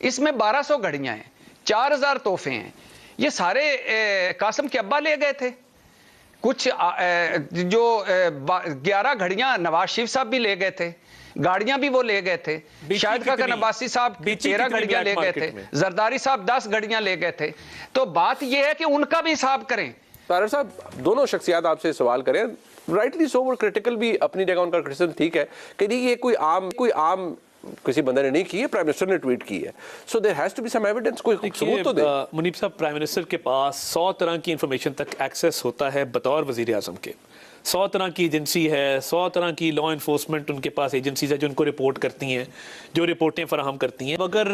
इसमें 1200 घड़ियां हैं, 4000 तोहफे हैं। ये सारे कासिम के अब्बा ले गए थे। कुछ जो 11 घड़ियां नवाज शरीफ साहब भी ले गए थे, गाड़ियां भी वो ले गए थे। शाहिद खान अब्बासी साहब 13 घड़ियां ले गए थे, जरदारी साहब 10 घड़ियां ले गए थे। तो बात यह है कि उनका भी हिसाब करें। तारर साहब, दोनों शख्सियात आपसे सवाल करें, राइटली सो, वो क्रिटिकल भी अपनी जगह, उनका क्रिटिसिज्म ठीक है कि नहीं ये कोई आम किसी बंदे ने नहीं की है, प्राइम मिनिस्टर ने ट्वीट की है। So there has to be some evidence, कोई सबूत तो दे। मुनीब साहब, प्राइम मिनिस्टर के पास 100 तरह की इंफॉर्मेशन तक एक्सेस होता है बतौर वजीर आजम के। 100 तरह की एजेंसी है, 100 तरह की लॉ इन्फोर्समेंट उनके पास एजेंसीज है जो उनको रिपोर्ट करती हैं, जो रिपोर्टें फराहम करती हैं। अगर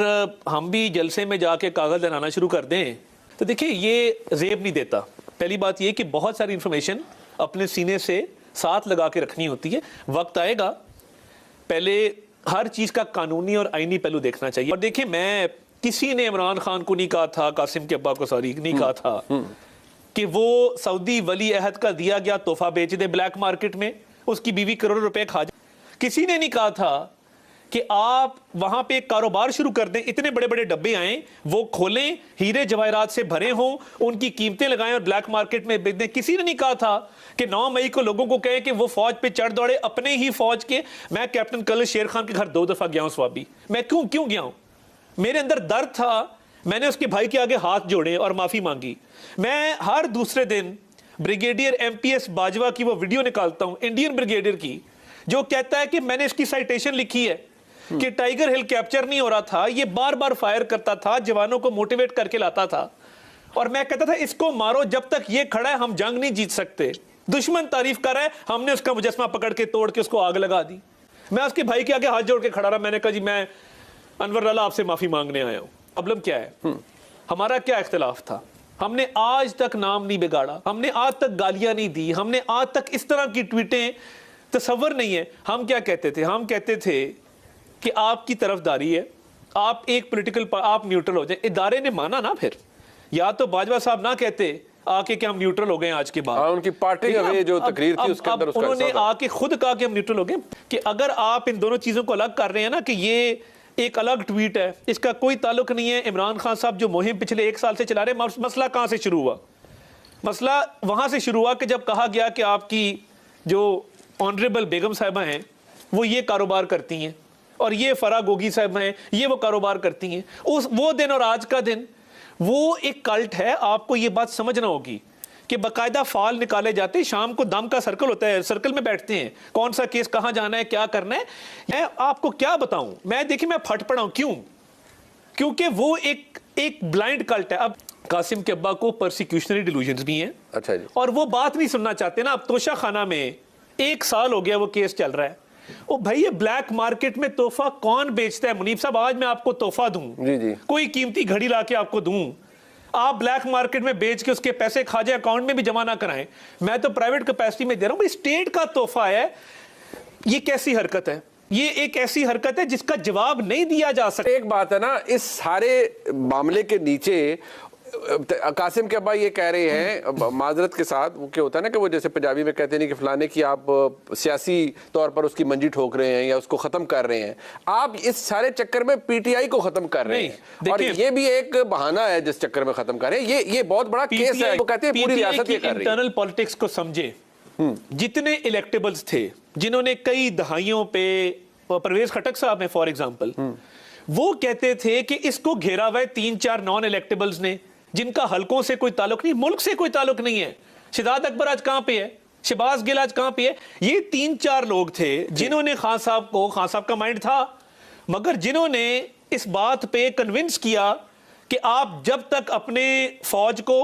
हम भी जलसे में जाके कागज़ लहराना शुरू कर दें तो देखिए ये जेब नहीं देता। पहली बात ये कि बहुत सारी इंफॉर्मेशन अपने सीने से साथ लगा के रखनी होती है। वक्त आएगा, पहले हर चीज़ का कानूनी और आईनी पहलू देखना चाहिए। और देखिए, मैं किसी ने इमरान खान को नहीं कहा था, कासिम के अब्बा को सॉरी नहीं कहा था कि वो सऊदी वली अहद का दिया गया तोहफा बेच दे ब्लैक मार्केट में, उसकी बीवी करोड़ रुपए खा जाए। किसी ने नहीं कहा था कि आप वहां पे एक कारोबार शुरू कर दें, इतने बड़े बड़े डब्बे आए, वो खोलें, हीरे जवाहरात से भरे हों, उनकी कीमतें लगाएं और ब्लैक मार्केट में बेच दें। किसी ने नहीं कहा था कि 9 मई को लोगों को कहे कि वो फौज पे चढ़ दौड़े, अपने ही फौज के। मैं कैप्टन कर्नल शेर खान के घर 2 दफा गया हूं स्वाबी। मैं क्यों गया हूं? मेरे अंदर दर्द था, मैंने उसके भाई के आगे हाथ जोड़े और माफी मांगी। मैं हर दूसरे दिन ब्रिगेडियर MPS बाजवा की वो वीडियो निकालता हूं, इंडियन ब्रिगेडियर की, जो कहता है कि मैंने इसकी साइटेशन लिखी है कि टाइगर हिल कैप्चर नहीं हो रहा था, ये बार बार फायर करता था, जवानों को मोटिवेट करके लाता था, और मैं कहता था इसको मारो, जब तक ये खड़ा है हम जंग नहीं जीत सकते। दुश्मन तारीफ कर रहा है, हमने उसका मुजस्मा पकड़ के तोड़ के उसको आग लगा दी। मैं उसके भाई के आगे हाथ जोड़ के खड़ा रहा, मैंने कहा जी मैं अनवर लाला आपसे माफी मांगने आया हूं। प्रॉब्लम क्या है? हमारा क्या इख्तिलाफ था? हमने आज तक नाम नहीं बिगाड़ा, हमने आज तक गालियां नहीं दी, हमने आज तक इस तरह की ट्वीटें तसव्वुर नहीं है। हम क्या कहते थे? हम कहते थे कि आपकी तरफदारी है, आप एक पॉलिटिकल आप न्यूट्रल हो जाए। इदारे ने माना ना, फिर या तो बाजवा साहब ना कहते आके कि हम न्यूट्रल हो गए आज के बाद। उनकी पार्टी का जो तकरीर थी उसके अंदर उन्होंने आके खुद कहा कि हम न्यूट्रल हो गए। कि अगर आप इन दोनों चीजों को अलग कर रहे हैं ना, कि ये एक अलग ट्वीट है, इसका कोई ताल्लुक नहीं है। इमरान खान साहब जो मुहिम पिछले 1 साल से चला रहे, मसला कहां से शुरू हुआ? मसला वहां से शुरू हुआ कि जब कहा गया कि आपकी जो ऑनरेबल बेगम साहिबा हैं वो ये कारोबार करती हैं, और ये फरा गोगी साहब हैं ये वो कारोबार करती हैं। वो दिन और आज का दिन वो एक कल्ट है। आपको ये बात समझना होगी कि बाकायदा फाल निकाले जाते हैं, शाम को दम का सर्कल होता है, सर्कल में बैठते हैं, कौन सा केस कहां जाना है, क्या करना है। मैं आपको क्या बताऊं, मैं देखिए मैं फट पड़ा हूं। क्यों? क्योंकि वो एक ब्लाइंड कल्ट है। अब कासिम के अब्बा को परसिक्यूशनरी डिलूजन्स भी हैं, अच्छा जी, और वो बात नहीं सुनना चाहते ना। अब तोशा खाना में 1 साल हो गया वो केस चल रहा है। ओ भाई, ये ब्लैक मार्केट में तोहफा कौन बेचता है? मुनीब साहब, आज मैं आपको तोहफा दूं, जी जी, कोई कीमती घड़ी लाके आपको दूं, आप ब्लैक मार्केट में बेच के उसके पैसे खा जाए, अकाउंट में भी जमा ना कराएं। मैं तो प्राइवेट कैपेसिटी में दे रहा हूं भाई, स्टेट का तोहफा है। ये कैसी हरकत है? ये एक ऐसी हरकत है जिसका जवाब नहीं दिया जा सकता। एक बात है ना, इस सारे मामले के नीचे कासिम के अब्बा ये कह रहे हैं माजरत के साथ, वो क्या होता है ना कि वो जैसे पंजाबी में कहते नहीं कि फलाने की आप सियासी तौर पर उसकी मंजी ठोक रहे हैं या उसको खत्म कर रहे हैं, आप इस सारे चक्कर में PTI को खत्म कर रहे हैं। और ये भी एक बहाना है जिस चक्कर में खत्म कर रहे हैं। ये बहुत बड़ा केस है। वो कहते हैं पूरी रियासत ये कर रही है। इंटरनल पॉलिटिक्स को समझे। जितने इलेक्टेबल्स थे जिन्होंने कई दहाइयों पे, परवेज खटक साहब हैं फॉर एग्जाम्पल, वो कहते थे कि इसको घेरा हुआ है 3-4 नॉन इलेक्टेबल्स ने, जिनका हलकों से कोई ताल्लुक नहीं, मुल्क से कोई ताल्लुक नहीं है। शिदात अकबर आज कहां पे है? शहबाज गिल आज कहां पे है? ये 3-4 लोग थे जिन्होंने खान साहब का माइंड था, मगर जिन्होंने इस बात पे कन्विंस किया कि आप जब तक अपने फौज को,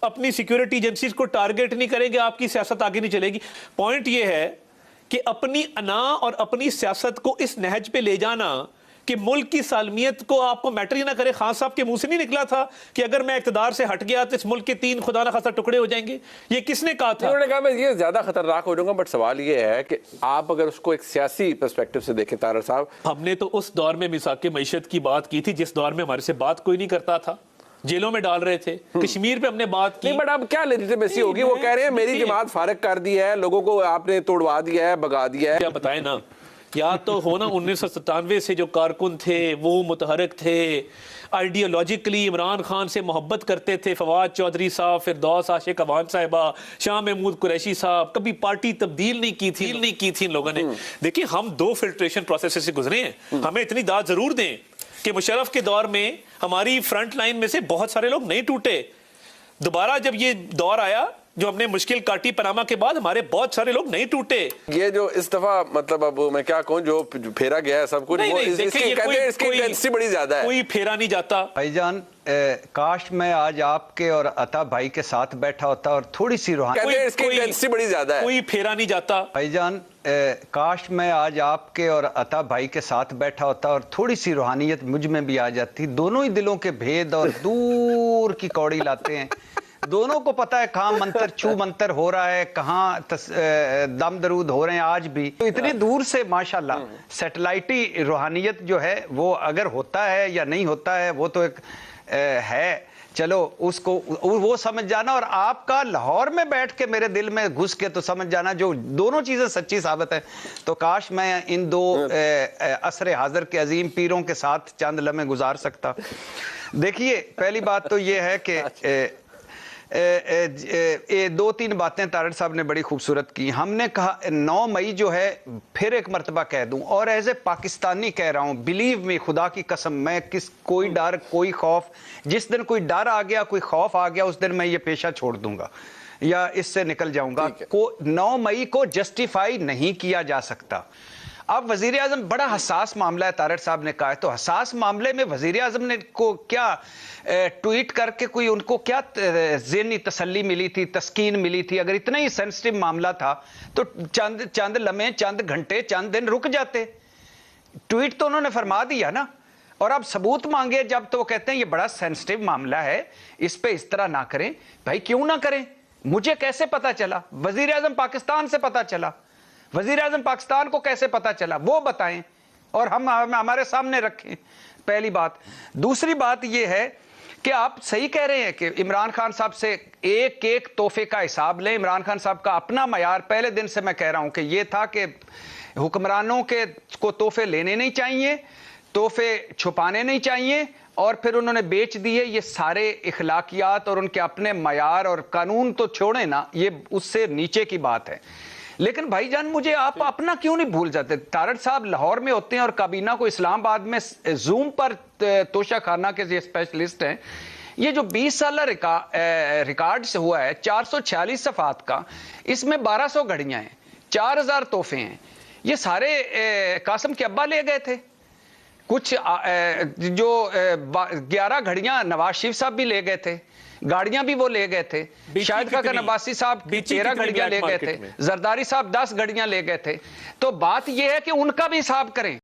अपनी सिक्योरिटी एजेंसीज को टारगेट नहीं करेंगे, आपकी सियासत आगे नहीं चलेगी। पॉइंट ये है कि अपनी अना और अपनी सियासत को इस नहज पे ले जाना कि मुल्क की सालमियत को आपको मैटर ही ना करे। खान साहब के मुंह से नहीं निकला था कि अगर मैं इक़्तिदार से हट गया तो इस मुल्क के 3 खुदा ना खासा टुकड़े हो जाएंगे? ये किसने कहा था? उन्होंने कहा मैं ये ज्यादा खतरनाक हो जाऊंगा। बट सवाल ये है कि आप अगर उसको एक सियासी पर्सपेक्टिव से देखें तारर साहब, हमने तो उस दौर में मिसाक मईशत की बात की थी जिस दौर में हमारे से बात कोई नहीं करता था, जेलों में डाल रहे थे। कश्मीर पे हमने बात की। बट अब क्या लेजिटिमेसी होगी? वो कह रहे हैं मेरी जमात फारिग कर दी है, लोगों को आपने तोड़वा दिया है, भगा दिया है। क्या बताएं ना या तो हो ना 1997 से जो कारकुन थे वो मुतहरक थे, आइडियोलॉजिकली इमरान खान से मोहब्बत करते थे, फवाद चौधरी साहब, फिरदौस आशिक अवान साहिबा, शाह महमूद कुरैशी साहब, कभी पार्टी तब्दील नहीं की थी इन लोगों ने। देखिए हम 2 फिल्ट्रेशन प्रोसेस से गुजरे हैं, हमें इतनी दाद जरूर दें कि मुशर्रफ के दौर में हमारी फ्रंट लाइन में से बहुत सारे लोग नहीं टूटे। दोबारा जब ये दौर आया जो हमने मुश्किल काटी पनामा के बाद, हमारे बहुत सारे लोग नहीं टूटे। ये जो इस दफा मतलब अब मैं क्या कहूं जो फेरा गया है सब कुछ, वो इसकी इंटेंसिटी बड़ी ज्यादा है। कोई फेरा नहीं जाता भाईजान। काश मैं आज आपके और अता भाई के साथ बैठा होता और थोड़ी सी रूहानी, इसकी इंटेंसिटी बड़ी ज्यादा है। कोई फेरा नहीं जाता भाईजान। काश मैं आज आपके और अता भाई के साथ बैठा होता और थोड़ी सी रूहानियत मुझ में भी आ जाती। दोनों ही दिलों के भेद और दूर की कौड़ी लाते हैं। दोनों को पता है कहाँ मंतर छू मंतर हो रहा है, कहाँ दम दरूद हो रहे हैं आज भी। तो इतनी दूर से माशाल्लाह सैटेलाइटी रूहानियत जो है वो अगर होता है या नहीं होता है वो तो एक है, चलो उसको वो समझ जाना। और आपका लाहौर में बैठ के मेरे दिल में घुस के तो समझ जाना, जो दोनों चीजें सच्ची साबित है। तो काश मैं इन 2 असरे हाजिर के अजीम पीरों के साथ चंद लम्हे गुजार सकता। देखिए पहली बात तो ये है कि 2-3 बातें तारड़ साहब ने बड़ी खूबसूरत की। हमने कहा 9 मई जो है, फिर एक मरतबा कह दूं और एज ए पाकिस्तानी कह रहा हूं, बिलीव मी, खुदा की कसम, मैं कोई डर कोई खौफ, जिस दिन कोई डर आ गया कोई खौफ आ गया उस दिन मैं ये पेशा छोड़ दूंगा या इससे निकल जाऊंगा। 9 मई को जस्टिफाई नहीं किया जा सकता। अब वजीर आजम, बड़ा हसास मामला है, तारड़ साहब ने कहा है, तो हसास मामले में वजीर आजम ने को क्या ट्वीट करके कोई उनको क्या ज़हनी तसल्ली मिली थी, तस्कीन मिली थी? अगर इतना ही सेंसिटिव मामला था तो चंद लम्हे, चंद घंटे, चंद दिन रुक जाते। ट्वीट तो उन्होंने फरमा दिया ना, और अब सबूत मांगे जब तो वो कहते हैं ये बड़ा सेंसिटिव मामला है, इस पे इस तरह ना करें। भाई क्यों ना करें? मुझे कैसे पता चला? वजीर आजम पाकिस्तान से पता चला। वजीर आजम पाकिस्तान को कैसे पता चला वो बताएं और हम हमारे सामने रखें, पहली बात। दूसरी बात यह है कि आप सही कह रहे हैं कि इमरान खान साहब से एक एक तोहफे का हिसाब लें। इमरान खान साहब का अपना मयार पहले दिन से मैं कह रहा हूं कि यह था कि हुक्मरानों के को तोहफे लेने नहीं चाहिए, तोहफे छुपाने नहीं चाहिए, और फिर उन्होंने बेच दिए। ये सारे इखलाकियात और उनके अपने मयार और कानून तो छोड़े ना, ये उससे नीचे की बात है। लेकिन भाईजान मुझे आप अपना क्यों नहीं भूल जाते? तारड़ साहब लाहौर में होते हैं और काबीना को इस्लामाबाद में जूम पर तोशा खाना के ये स्पेशलिस्ट हैं। ये जो 20 साल रिकॉर्ड से हुआ है 446 सफ़ात का, इसमें 1200 घड़ियां हैं, 4000 तोहफे हैं। ये सारे कासिम के अब्बा ले गए थे। कुछ जो 11 घड़ियां नवाज शरीफ साहब भी ले गए थे, गाड़ियां भी वो ले गए थे। शाहिद खान अब्बासी साहब 13 घड़ियां ले गए थे, जरदारी साहब 10 घड़ियां ले गए थे। तो बात यह है कि उनका भी हिसाब करें।